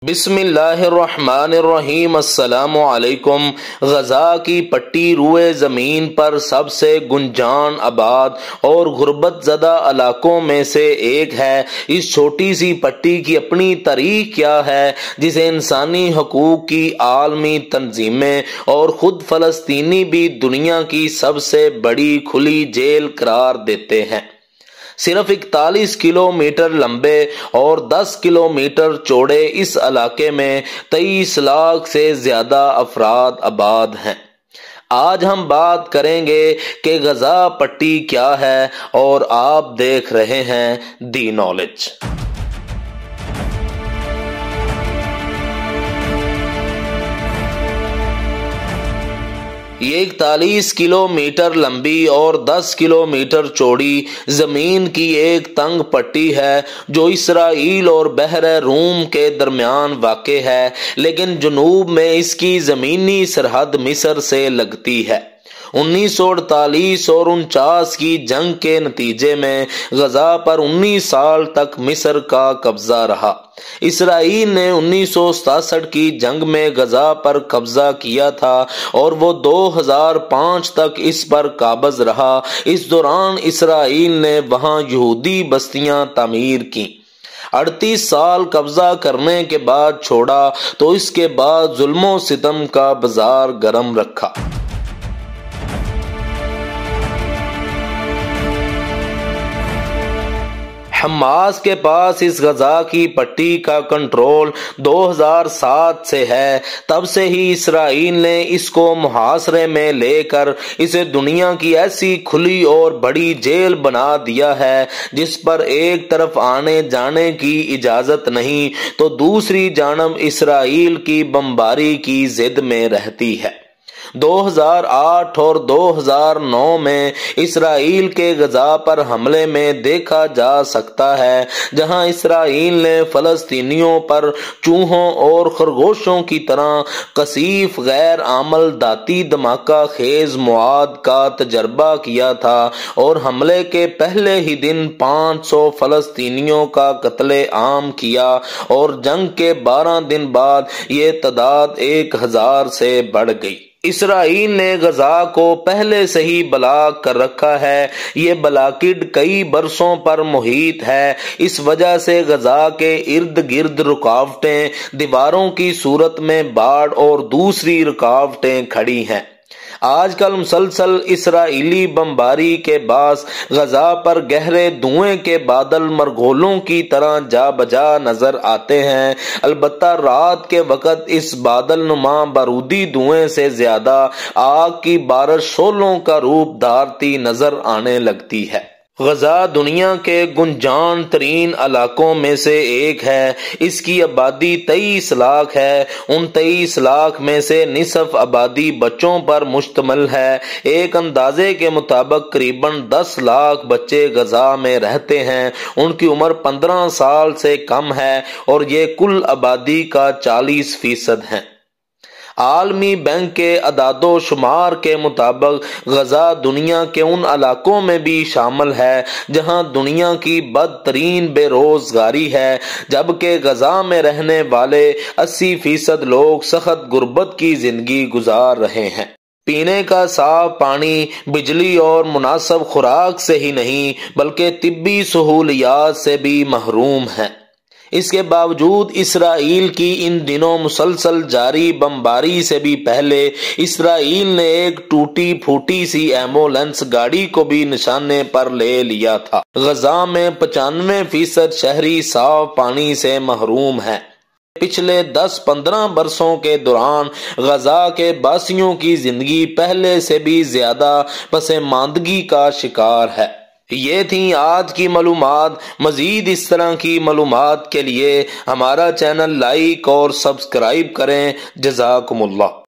بسم اللہ الرحمن الرحیم۔ السلام علیکم۔ غزہ کی پٹی روئے زمین پر سب سے گنجان آباد اور غربت زدہ علاقوں میں سے ایک ہے۔ اس چھوٹی سی پٹی کی اپنی تاریخ کیا ہے، جسے انسانی حقوق کی عالمی تنظیمیں اور خود فلسطینی بھی دنیا کی سب سے بڑی کھلی جیل قرار دیتے ہیں۔ صرف 41 کلومیٹر لمبے اور 10 کلومیٹر چوڑے اس علاقے میں 23 لاکھ سے زیادہ افراد آباد ہیں۔ آج ہم بات کریں گے کہ غزہ پٹی کیا ہے، اور آپ دیکھ رہے ہیں دی نالج۔ یہ 41 کلومیٹر لمبی اور 10 کلومیٹر چوڑی زمین کی ایک تنگ پٹی ہے، جو اسرائیل اور بحر روم کے درمیان واقع ہے، لیکن جنوب میں اس کی زمینی سرحد مصر سے لگتی ہے۔ 1948 اور 49 کی جنگ کے نتیجے میں غزہ پر 19 سال تک مصر کا قبضہ رہا۔ اسرائیل نے 1967 کی جنگ میں غزہ پر قبضہ کیا تھا اور وہ 2005 تک اس پر قابض رہا۔ اس دوران اسرائیل نے وہاں یہودی بستیاں تعمیر کیں۔ 38 سال قبضہ کرنے کے بعد چھوڑا تو اس کے بعد ظلم و ستم کا بازار گرم رکھا۔ حماس کے پاس اس غزہ کی پٹی کا کنٹرول 2007 سے ہے۔ تب سے ہی اسرائیل نے اس کو محاصرے میں لے کر اسے دنیا کی ایسی کھلی اور بڑی جیل بنا دیا ہے جس پر ایک طرف آنے جانے کی اجازت نہیں تو دوسری جانب اسرائیل کی بمباری کی ضد میں رہتی ہے۔ 2008 اور 2009 میں اسرائیل کے غزہ پر حملے میں دیکھا جا سکتا ہے، جہاں اسرائیل نے فلسطینیوں پر چوہوں اور خرگوشوں کی طرح کثیف غیر عمل دھاتی دھماکہ خیز مواد کا تجربہ کیا تھا اور حملے کے پہلے ہی دن 500 فلسطینیوں کا قتل عام کیا، اور جنگ کے 12 دن بعد یہ تعداد 1000 سے بڑھ گئی۔ اسرائیل نے غزہ کو پہلے سے ہی بلاک کر رکھا ہے۔ یہ بلاکڈ کئی برسوں پر محیط ہے۔ اس وجہ سے غزہ کے ارد گرد رکاوٹیں، دیواروں کی صورت میں باڑ اور دوسری رکاوٹیں کھڑی ہیں۔ آج کل مسلسل اسرائیلی بمباری کے باعث غزہ پر گہرے دھوئیں کے بادل مرغولوں کی طرح جا بجا نظر آتے ہیں، البتہ رات کے وقت اس بادل نما بارودی دھوئیں سے زیادہ آگ کی بارش شعلوں کا روپ دھارتی نظر آنے لگتی ہے۔ غزہ دنیا کے گنجان ترین علاقوں میں سے ایک ہے۔ اس کی آبادی 23 لاکھ ہے۔ ان 23 لاکھ میں سے نصف آبادی بچوں پر مشتمل ہے۔ ایک اندازے کے مطابق قریباً 10 لاکھ بچے غزہ میں رہتے ہیں۔ ان کی عمر 15 سال سے کم ہے اور یہ کل آبادی کا 40% ہے۔ عالمی بینک کے اعداد و شمار کے مطابق غزہ دنیا کے ان علاقوں میں بھی شامل ہے جہاں دنیا کی بدترین بے روزگاری ہے، جبکہ غزہ میں رہنے والے 80% لوگ سخت غربت کی زندگی گزار رہے ہیں۔ پینے کا صاف پانی، بجلی اور مناسب خوراک سے ہی نہیں بلکہ طبی سہولیات سے بھی محروم ہیں۔ اس کے باوجود اسرائیل کی ان دنوں مسلسل جاری بمباری سے بھی پہلے اسرائیل نے ایک ٹوٹی پھوٹی سی ایمبولینس گاڑی کو بھی نشانے پر لے لیا تھا۔ غزہ میں 95% شہری صاف پانی سے محروم ہیں۔ پچھلے 10-15 برسوں کے دوران غزہ کے باسیوں کی زندگی پہلے سے بھی زیادہ پسماندگی کا شکار ہے۔ یہ تھیں آج کی معلومات۔ مزید اس طرح کی معلومات کے لیے ہمارا چینل لائک اور سبسکرائب کریں۔ جزاکم اللہ۔